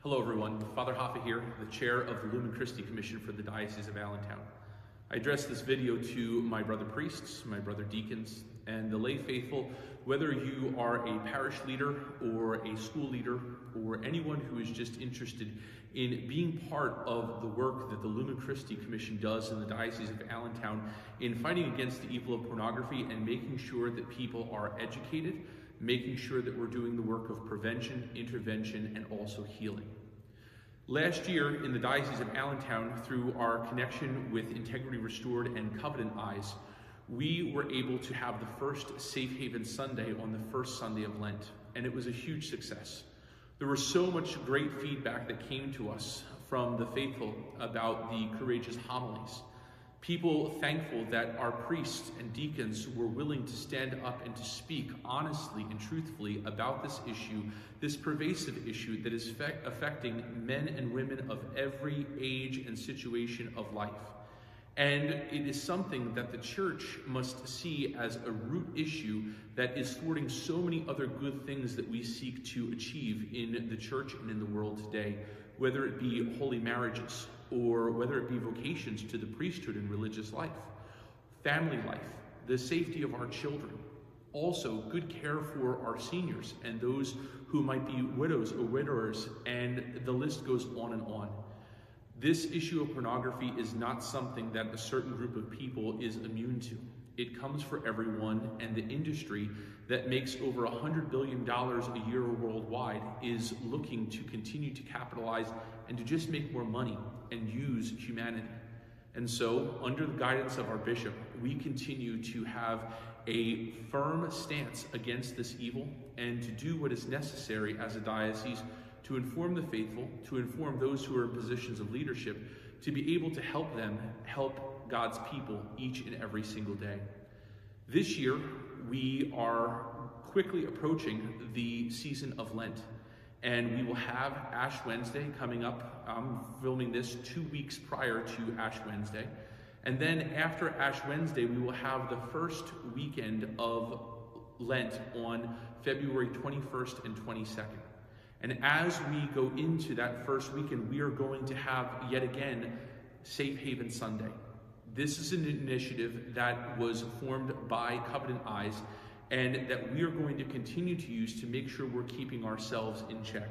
Hello everyone, Father Hoffa here, the chair of the Lumen Christi Commission for the Diocese of Allentown. I address this video to my brother priests, my brother deacons, and the lay faithful, whether you are a parish leader or a school leader or anyone who is just interested in being part of the work that the Lumen Christi Commission does in the Diocese of Allentown in fighting against the evil of pornography and making sure that people are educated, making sure that we're doing the work of prevention, intervention, and also healing. Last year in the Diocese of Allentown, through our connection with Integrity Restored and Covenant Eyes, we were able to have the first Safe Haven Sunday on the first Sunday of Lent, and it was a huge success. There was so much great feedback that came to us from the faithful about the courageous homilies. People thankful that our priests and deacons were willing to stand up and to speak honestly and truthfully about this issue, this pervasive issue that is affecting men and women of every age and situation of life. And it is something that the church must see as a root issue that is thwarting so many other good things that we seek to achieve in the church and in the world today, whether it be holy marriages, or whether it be vocations to the priesthood and religious life, family life, the safety of our children, also good care for our seniors and those who might be widows or widowers, and the list goes on and on. This issue of pornography is not something that a certain group of people is immune to. It comes for everyone, and the industry that makes over $100 billion a year worldwide is looking to continue to capitalize and to just make more money and use humanity. And so, under the guidance of our bishop, we continue to have a firm stance against this evil and to do what is necessary as a diocese to inform the faithful, to inform those who are in positions of leadership, to be able to help them help God's people each and every single day. This year, we are quickly approaching the season of Lent, and we will have Ash Wednesday coming up. I'm filming this 2 weeks prior to Ash Wednesday. And then after Ash Wednesday, we will have the first weekend of Lent on February 21st and 22nd. And as we go into that first weekend, we are going to have, yet again, Safe Haven Sunday. This is an initiative that was formed by Covenant Eyes and that we are going to continue to use to make sure we're keeping ourselves in check.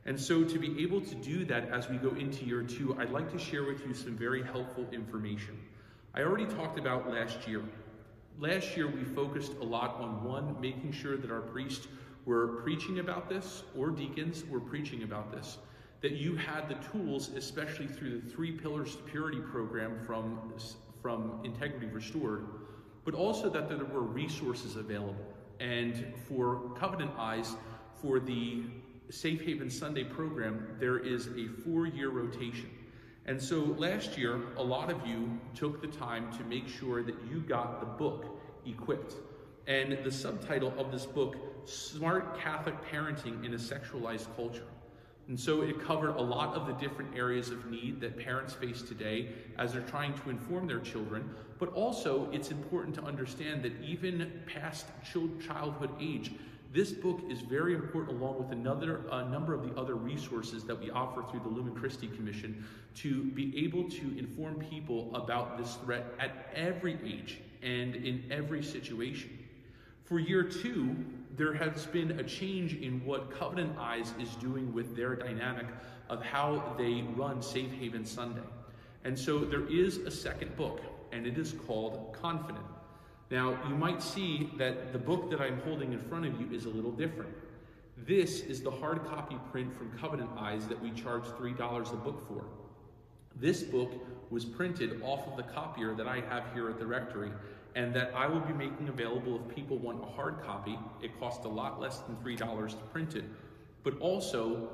And so to be able to do that as we go into year 2, I'd like to share with you some very helpful information. I already talked about last year. Last year we focused a lot on, one, making sure that our priests were preaching about this, or deacons were preaching about this, that you had the tools, especially through the 3 Pillars to Purity program from Integrity Restored, but also that there were resources available. And for Covenant Eyes, for the Safe Haven Sunday program, there is a 4-year rotation. And so last year, a lot of you took the time to make sure that you got the book equipped. And the subtitle of this book, Smart Catholic Parenting in a Sexualized Culture. And so it covered a lot of the different areas of need that parents face today as they're trying to inform their children, but also it's important to understand that even past childhood age, this book is very important, along with a number of the other resources that we offer through the Lumen Christi Commission, to be able to inform people about this threat at every age and in every situation. For year 2, there has been a change in what Covenant Eyes is doing with their dynamic of how they run Safe Haven Sunday. And so there is a second book, and it is called Confident. Now, you might see that the book that I'm holding in front of you is a little different. This is the hard copy print from Covenant Eyes that we charge $3 a book for. This book was printed off of the copier that I have here at the rectory, and that I will be making available if people want a hard copy. It costs a lot less than $3 to print it, but also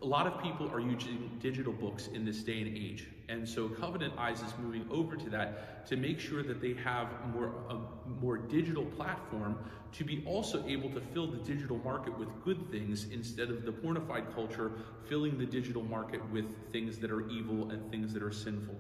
a lot of people are using digital books in this day and age. And so Covenant Eyes is moving over to that to make sure that they have a more digital platform to be also able to fill the digital market with good things instead of the pornified culture filling the digital market with things that are evil and things that are sinful.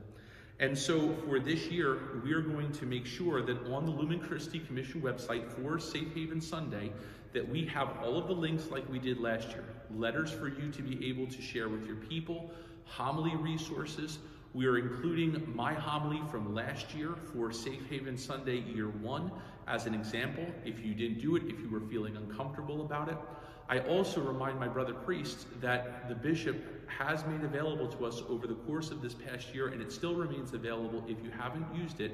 And so for this year, we are going to make sure that on the Lumen Christi Commission website for Safe Haven Sunday, that we have all of the links like we did last year. Letters for you to be able to share with your people, homily resources. We are including my homily from last year for Safe Haven Sunday Year 1 as an example, if you didn't do it, if you were feeling uncomfortable about it. I also remind my brother priests that the bishop has made available to us over the course of this past year, and it still remains available if you haven't used it,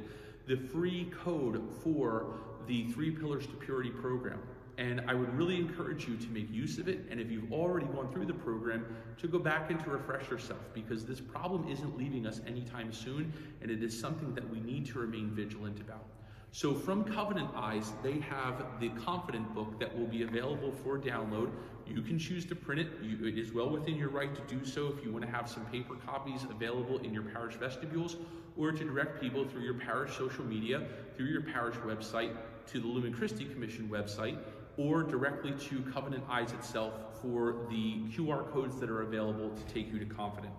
the free code for the 3 Pillars to Purity program. And I would really encourage you to make use of it, and if you've already gone through the program, to go back and to refresh yourself, because this problem isn't leaving us anytime soon, and it is something that we need to remain vigilant about. So from Covenant Eyes, they have the Confident book that will be available for download. You can choose to print it. It is well within your right to do so if you want to have some paper copies available in your parish vestibules, or to direct people through your parish social media, through your parish website, to the Lumen Christi Commission website, or directly to Covenant Eyes itself for the QR codes that are available to take you to Confident.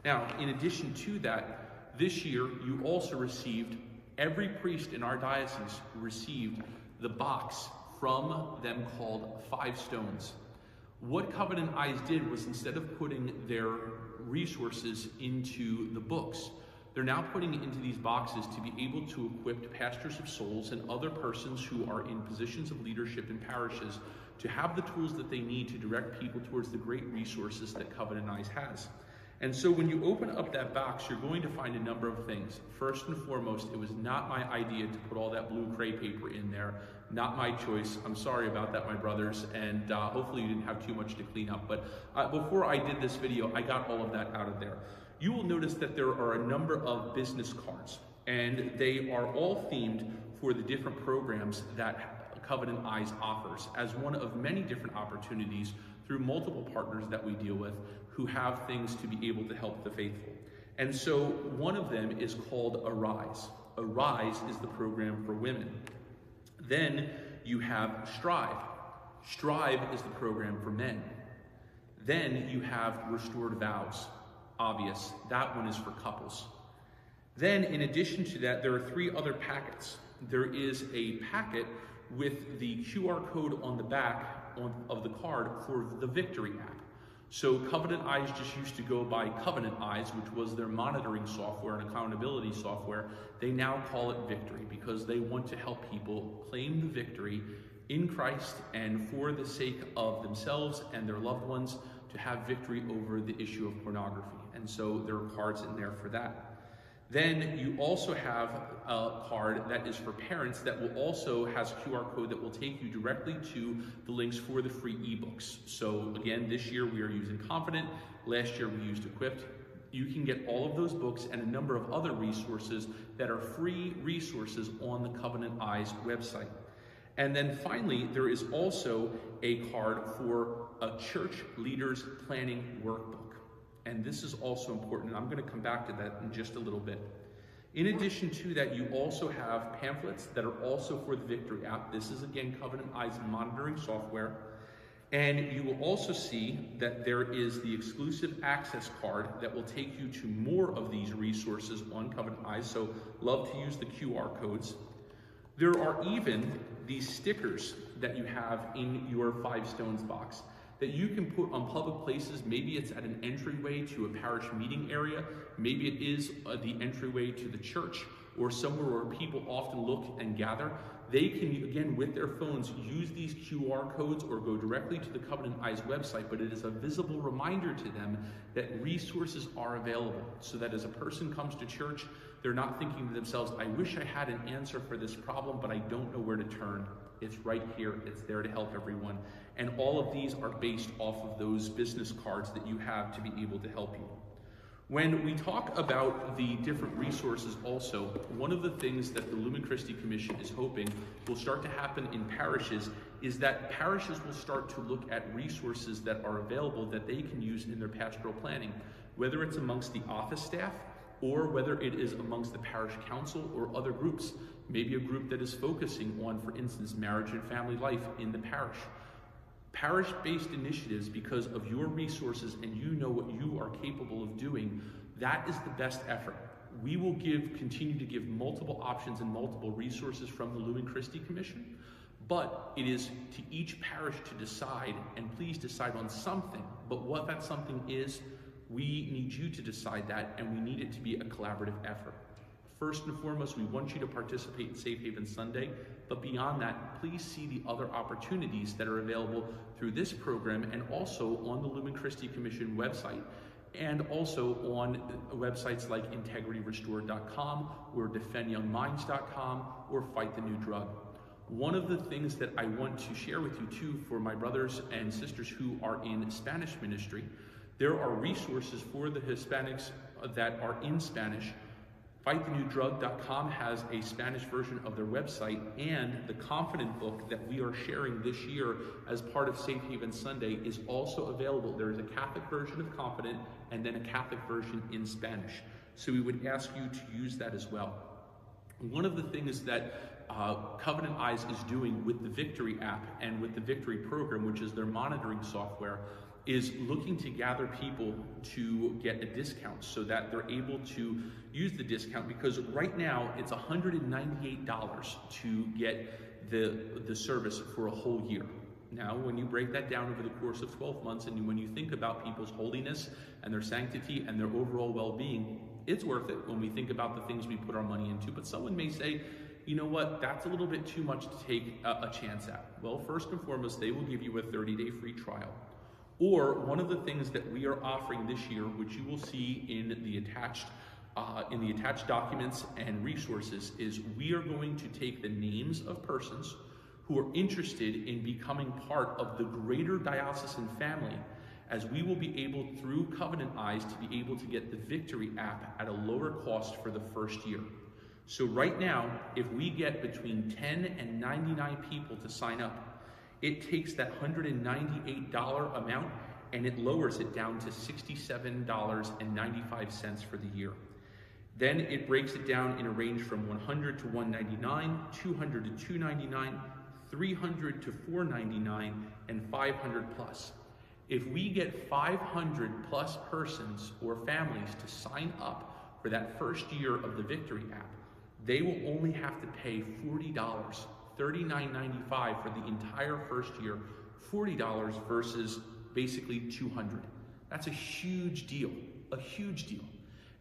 Now, in addition to that, this year you also received, every priest in our diocese received the box from them called 5 Stones. What Covenant Eyes did was, instead of putting their resources into the books, they're now putting it into these boxes to be able to equip pastors of souls and other persons who are in positions of leadership in parishes to have the tools that they need to direct people towards the great resources that Covenant Eyes has. And so when you open up that box, you're going to find a number of things. First and foremost, it was not my idea to put all that blue cray paper in there. Not my choice. I'm sorry about that, my brothers, and hopefully you didn't have too much to clean up. But before I did this video, I got all of that out of there. You will notice that there are a number of business cards, and they are all themed for the different programs that Covenant Eyes offers as one of many different opportunities through multiple partners that we deal with who have things to be able to help the faithful. And so one of them is called Arise. Arise is the program for women. Then you have Strive. Strive is the program for men. Then you have Restored Vows. Obvious, that one is for couples. Then in addition to that, there are 3 other packets. There is a packet with the QR code on the back of the card for the Victory app. So Covenant Eyes just used to go by Covenant Eyes, which was their monitoring software and accountability software. They now call it Victory because they want to help people claim the victory in Christ and for the sake of themselves and their loved ones to have victory over the issue of pornography. And so there are cards in there for that. Then you also have a card that is for parents that will also has a QR code that will take you directly to the links for the free ebooks. So again, this year we are using Confident. Last year we used Equipped. You can get all of those books and a number of other resources that are free resources on the Covenant Eyes website. And then finally, there is also a card for a church leaders planning workbook. And this is also important, and I'm going to come back to that in just a little bit. In addition to that, you also have pamphlets that are also for the Victory app. This is, again, Covenant Eyes monitoring software. And you will also see that there is the exclusive access card that will take you to more of these resources on Covenant Eyes, so love to use the QR codes. There are even these stickers that you have in your 5 Stones box that you can put on public places. Maybe it's at an entryway to a parish meeting area. Maybe it is the entryway to the church or somewhere where people often look and gather. They can, again, with their phones, use these QR codes or go directly to the Covenant Eyes website, but it is a visible reminder to them that resources are available so that as a person comes to church, they're not thinking to themselves, I wish I had an answer for this problem, but I don't know where to turn. It's right here. It's there to help everyone. And all of these are based off of those business cards that you have to be able to help you. When we talk about the different resources also, one of the things that the Lumen Christi Commission is hoping will start to happen in parishes is that parishes will start to look at resources that are available that they can use in their pastoral planning, whether it's amongst the office staff or whether it is amongst the parish council or other groups, maybe a group that is focusing on, for instance, marriage and family life in the parish. Parish-based initiatives, because of your resources and you know what you are capable of doing, that is the best effort. We will continue to give multiple options and multiple resources from the Lumen Christi Commission, but it is to each parish to decide, and please decide on something. But what that something is, we need you to decide that, and we need it to be a collaborative effort. First and foremost, we want you to participate in Safe Haven Sunday, but beyond that, please see the other opportunities that are available through this program and also on the Lumen Christi Commission website, and also on websites like integrityrestored.com or defendyoungminds.com or Fight the New Drug. One of the things that I want to share with you too, for my brothers and sisters who are in Spanish ministry, there are resources for the Hispanics that are in Spanish. FightTheNewDrug.com has a Spanish version of their website, and the Confident book that we are sharing this year as part of Safe Haven Sunday is also available. There is a Catholic version of Confident and then a Catholic version in Spanish. So we would ask you to use that as well. One of the things that Covenant Eyes is doing with the Victory app and with the Victory program, which is their monitoring software, is looking to gather people to get a discount so that they're able to use the discount, because right now it's $198 to get the service for a whole year. Now, when you break that down over the course of 12 months, and when you think about people's holiness and their sanctity and their overall well-being, it's worth it when we think about the things we put our money into. But someone may say, you know what, that's a little bit too much to take a chance at. Well, first and foremost, they will give you a 30-day free trial. Or one of the things that we are offering this year, which you will see in the attached documents and resources, is we are going to take the names of persons who are interested in becoming part of the greater diocesan family, as we will be able, through Covenant Eyes, to be able to get the Victory app at a lower cost for the first year. So right now, if we get between 10 and 99 people to sign up, it takes that $198 amount and it lowers it down to $67.95 for the year. Then it breaks it down in a range from $100 to $199, $200 to $299, $300 to $499, and $500 plus. If we get 500 plus persons or families to sign up for that first year of the Victory app, they will only have to pay $40, $39.95 for the entire first year, $40 versus basically $200. That's a huge deal, a huge deal.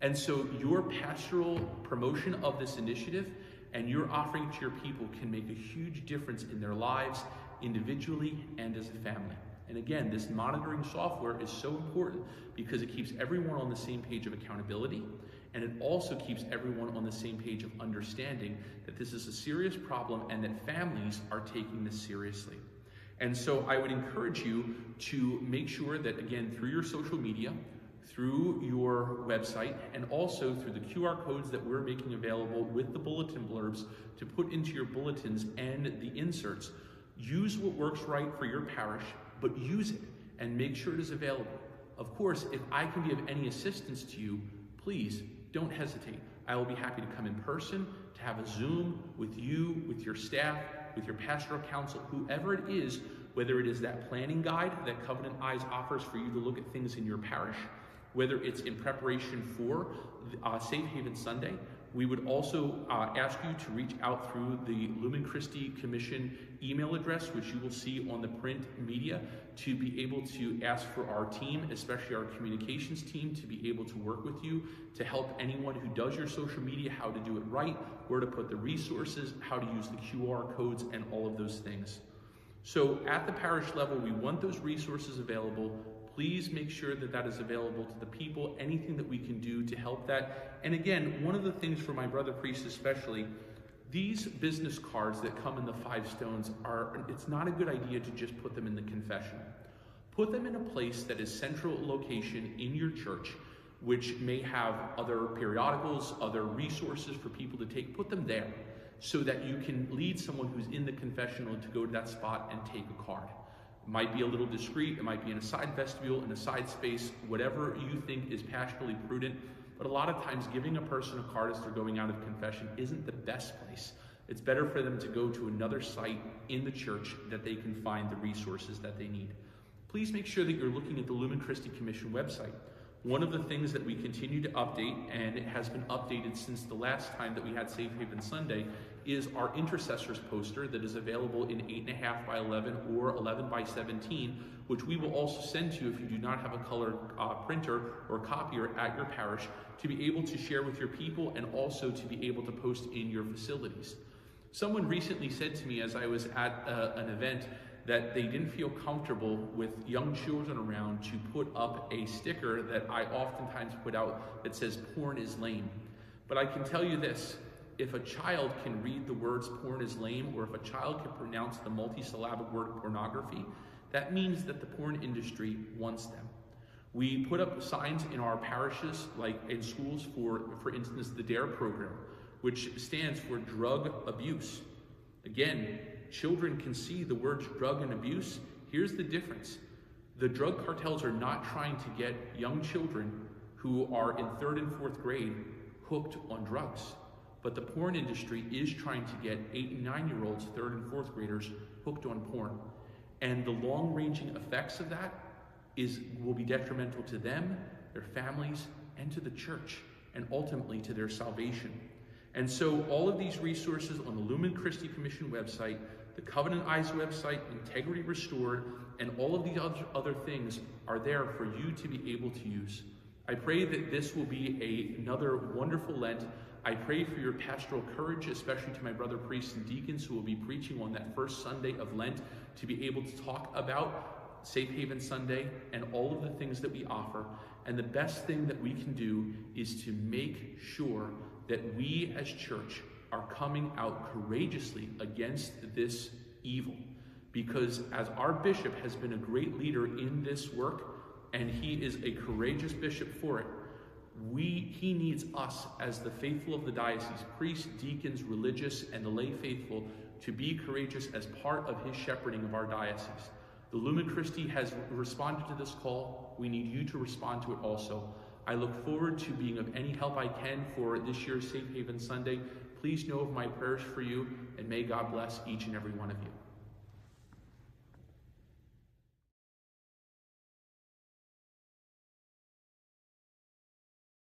And so your pastoral promotion of this initiative and your offering to your people can make a huge difference in their lives, individually and as a family. And again, this monitoring software is so important because it keeps everyone on the same page of accountability, and it also keeps everyone on the same page of understanding that this is a serious problem and that families are taking this seriously. And so I would encourage you to make sure that, again, through your social media, through your website, and also through the QR codes that we're making available with the bulletin blurbs to put into your bulletins and the inserts, use what works right for your parish, but use it and make sure it is available. Of course, if I can be of any assistance to you, please don't hesitate. I will be happy to come in person, to have a Zoom with you, with your staff, with your pastoral council, whoever it is, whether it is that planning guide that Covenant Eyes offers for you to look at things in your parish, whether it's in preparation for Safe Haven Sunday. We would also ask you to reach out through the Lumen Christi Commission email address, which you will see on the print media, to be able to ask for our team, especially our communications team, to be able to work with you, to help anyone who does your social media, how to do it right, where to put the resources, how to use the QR codes, and all of those things. So at the parish level, we want those resources available. Please make sure that that is available to the people, anything that we can do to help that. And again, one of the things for my brother priests especially, these business cards that come in the 5 stones it's not a good idea to just put them in the confessional. Put them in a place that is central location in your church, which may have other periodicals, other resources for people to take. Put them there so that you can lead someone who's in the confessional to go to that spot and take a card. It might be a little discreet, it might be in a side vestibule, in a side space, whatever you think is pastorally prudent. But a lot of times giving a person a card as they're going out of confession isn't the best place. It's better for them to go to another site in the church that they can find the resources that they need. Please make sure that you're looking at the Lumen Christi Commission website. One of the things that we continue to update, and it has been updated since the last time that we had Safe Haven Sunday, is our intercessors poster that is available in 8.5 by 11 or 11 by 17, which we will also send to you if you do not have a color printer or copier at your parish, to be able to share with your people and also to be able to post in your facilities. Someone recently said to me as I was at an event that they didn't feel comfortable with young children around to put up a sticker that I oftentimes put out that says porn is lame. But I can tell you this, if a child can read the words porn is lame, or if a child can pronounce the multisyllabic word pornography, that means that the porn industry wants them. We put up signs in our parishes, like in schools, for instance, the DARE program, which stands for drug abuse. Again, children can see the words drug and abuse. Here's the difference. The drug cartels are not trying to get young children who are in 3rd and 4th grade hooked on drugs. But the porn industry is trying to get 8 and 9-year-olds, 3rd and 4th graders, hooked on porn. And the long-ranging effects of that will be detrimental to them, their families, and to the church, and ultimately to their salvation. And so all of these resources on the Lumen Christi Commission website, the Covenant Eyes website, Integrity Restored, and all of these other things are there for you to be able to use. I pray that this will be another wonderful Lent. I pray for your pastoral courage, especially to my brother priests and deacons who will be preaching on that first Sunday of Lent, to be able to talk about Safe Haven Sunday and all of the things that we offer. And the best thing that we can do is to make sure that we as church are coming out courageously against this evil. Because as our bishop has been a great leader in this work, and he is a courageous bishop for it, he needs us as the faithful of the diocese, priests, deacons, religious, and the lay faithful, to be courageous as part of his shepherding of our diocese. The Lumen Christi has responded to this call. We need you to respond to it also. I look forward to being of any help I can for this year's Safe Haven Sunday. Please know of my prayers for you, and may God bless each and every one of you.